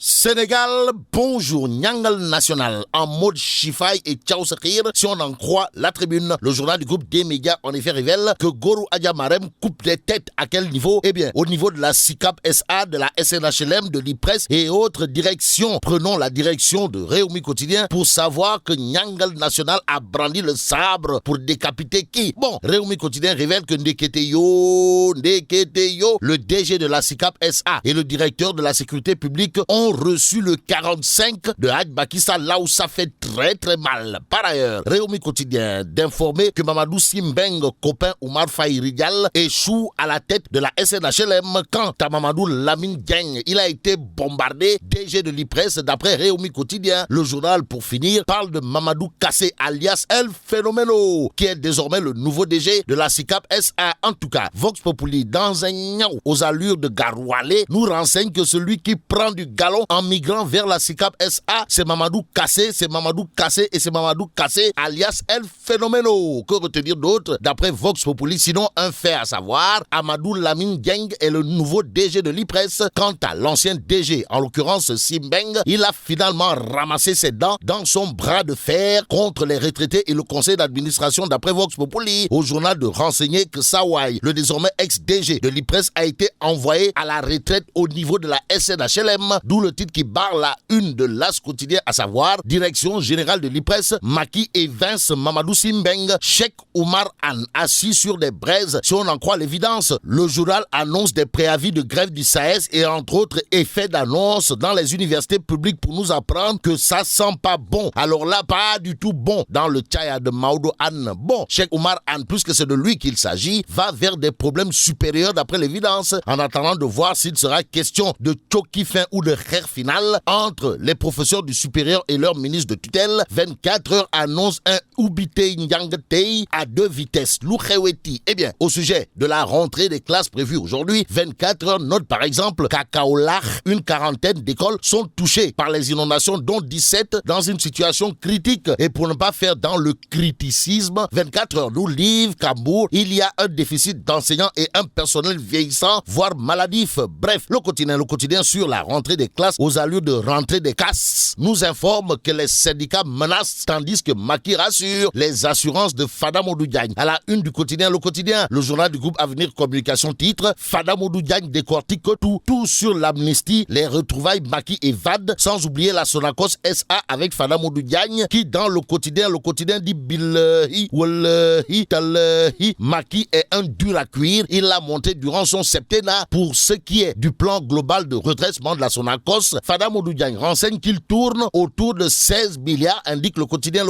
Sénégal, bonjour, Nyangal National, en mode Chifaï et Tchao Sakir, si on en croit la tribune. Le journal du groupe des médias en effet révèle que Gorou Adjamarem coupe des têtes. À quel niveau? Eh bien, au niveau de la SICAP SA, de la SNHLM, de l'IPRES et autres directions. Prenons la direction de Réumi Quotidien pour savoir que Nyangal National a brandi le sabre pour décapiter qui? Bon, Réumi Quotidien révèle que Ndeketeyo, le DG de la SICAP SA et le directeur de la sécurité publique ont reçu le 45 de Hadj Bakissa, là où ça fait très mal. Par ailleurs, Réumi Quotidien d'informer que Mamadou Simbeng, copain Oumar Faye Ridial, échoue à la tête de la SNHLM. Quant à Mamadou Lamine Dieng, il a été bombardé, DG de l'IPRES. D'après Réumi Quotidien, le journal, pour finir, parle de Mamadou Kassé alias El Phénoméno, qui est désormais le nouveau DG de la SICAP SA. En tout cas, Vox Populi, dans un niaou aux allures de Garoualé, nous renseigne que celui qui prend du galon en migrant vers la SICAP SA, c'est Mamadou Kassé, alias El Phénoméno. Que retenir d'autre d'après Vox Populi, sinon un fait à savoir, Amadou Lamine Dieng est le nouveau DG de l'IPRES. Quant à l'ancien DG, en l'occurrence Simbeng, il a finalement ramassé ses dents dans son bras de fer contre les retraités et le conseil d'administration. D'après Vox Populi, au journal de renseigner que Sawai, le désormais ex-DG de l'IPRES, a été envoyé à la retraite au niveau de la SNHLM, d'où le titre qui barre la une de l'As quotidien, à savoir Direction générale de l'IPRES, Maki et Vince Mamadou Simbeng, Cheikh Oumar Anne, assis sur des braises, si on en croit l'évidence. Le journal annonce des préavis de grève du SAES et entre autres effets d'annonce dans les universités publiques pour nous apprendre que ça sent pas bon. Alors là, pas du tout bon dans le tchaya de Maodo Anne. Bon, Cheikh Oumar Anne, puisque c'est de lui qu'il s'agit, va vers des problèmes supérieurs d'après l'évidence, en attendant de voir s'il sera question de choki fin ou de kher final entre les professeurs du supérieur et leur ministre de tutelle. 24 heures annonce un Oubité Nyangetei à 2 vitesses. Loukheweti. Eh bien, au sujet de la rentrée des classes prévues aujourd'hui, 24 heures note par exemple qu'à Kaolach, une quarantaine d'écoles sont touchées par les inondations, dont 17 dans une situation critique. Et pour ne pas faire dans le criticisme, 24 heures nous livre Kambour, il y a un déficit d'enseignants et un personnel vieillissant, voire maladif. Bref, le quotidien sur la rentrée des classes aux allures de rentrée des casses nous informe que les syndicats menacent tandis que Maki rassure les assurances de Fada Modou Diagne. À la une du quotidien, le journal du groupe Avenir Communication titre Fada Modou Diagne décortique tout sur l'amnistie, les retrouvailles Maki et Vade, sans oublier la Sonacos SA avec Fada Modou Diagne qui dans le quotidien dit Billahi, Wallahi, Talahi, Maki est un dur à cuire. Il l'a monté durant son septennat. Pour ce qui est du plan global de redressement de la Sonacos, Fada Modou Diagne renseigne qu'il tourne autour de 16 milliards, indique le quotidien.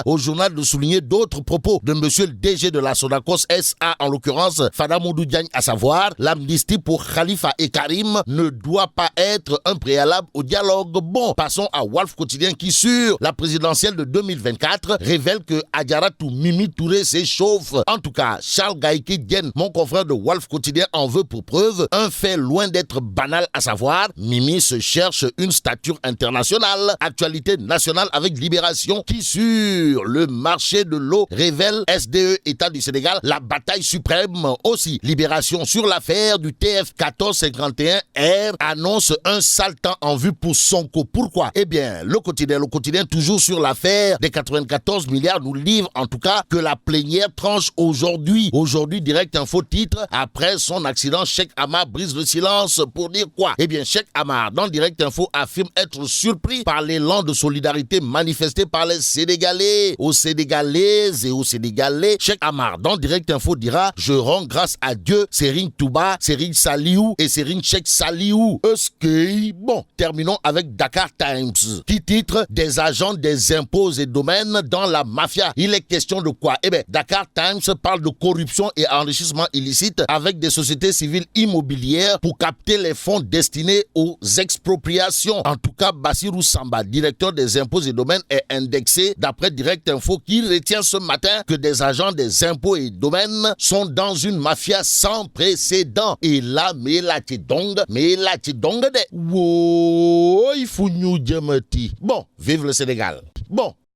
Au journal de souligner d'autres propos de monsieur le DG de la Sonacos SA, en l'occurrence Fada Modou Diagne, à savoir l'amnistie pour Khalifa et Karim ne doit pas être un préalable au dialogue. Bon, passons à Walf Quotidien qui, sur la présidentielle de 2024, révèle que Adjaratou Mimi Touré s'échauffe. En tout cas, Charles Gaïki Dien, mon confrère de Walf Quotidien, en veut pour preuve un fait loin d'être banal, à savoir Mimi se cherche une stature internationale. Actualité nationale avec Libération qui, sur le marché de l'eau, révèle SDE, État du Sénégal, la bataille suprême. Aussi, Libération sur l'affaire du TF 1451R annonce un sale temps en vue pour Sonko. Pourquoi? Eh bien, le quotidien toujours sur l'affaire des 94 milliards nous livre en tout cas que la plénière tranche aujourd'hui. Aujourd'hui, Direct Info titre après son accident, Cheikh Amar brise le silence pour dire quoi? Eh bien, Cheikh Amar dans Direct Info affirme être surpris par l'élan de solidarité manifesté par les Sénégalais. Aux Sénégalaises et aux Sénégalais, Cheikh Amar dans Direct Info dira: je rends grâce à Dieu, Serigne Touba, Serigne Saliou et Serigne Cheikh Saliou. Bon, terminons avec Dakar Times qui titre des agents des impôts et domaines dans la mafia. Il est question de quoi? Eh bien, Dakar Times parle de corruption et enrichissement illicite avec des sociétés civiles immobilières pour capter les fonds destinés aux expropriations. En tout cas, Bassirou Samba, directeur des impôts et domaines, est indexé d'après Direct Info qui retient ce matin que des agents des impôts et domaines sont dans une mafia sans précédent. Et là, mais la tidongue de. Wow, il faut nous dire. Bon, vive le Sénégal. Bon,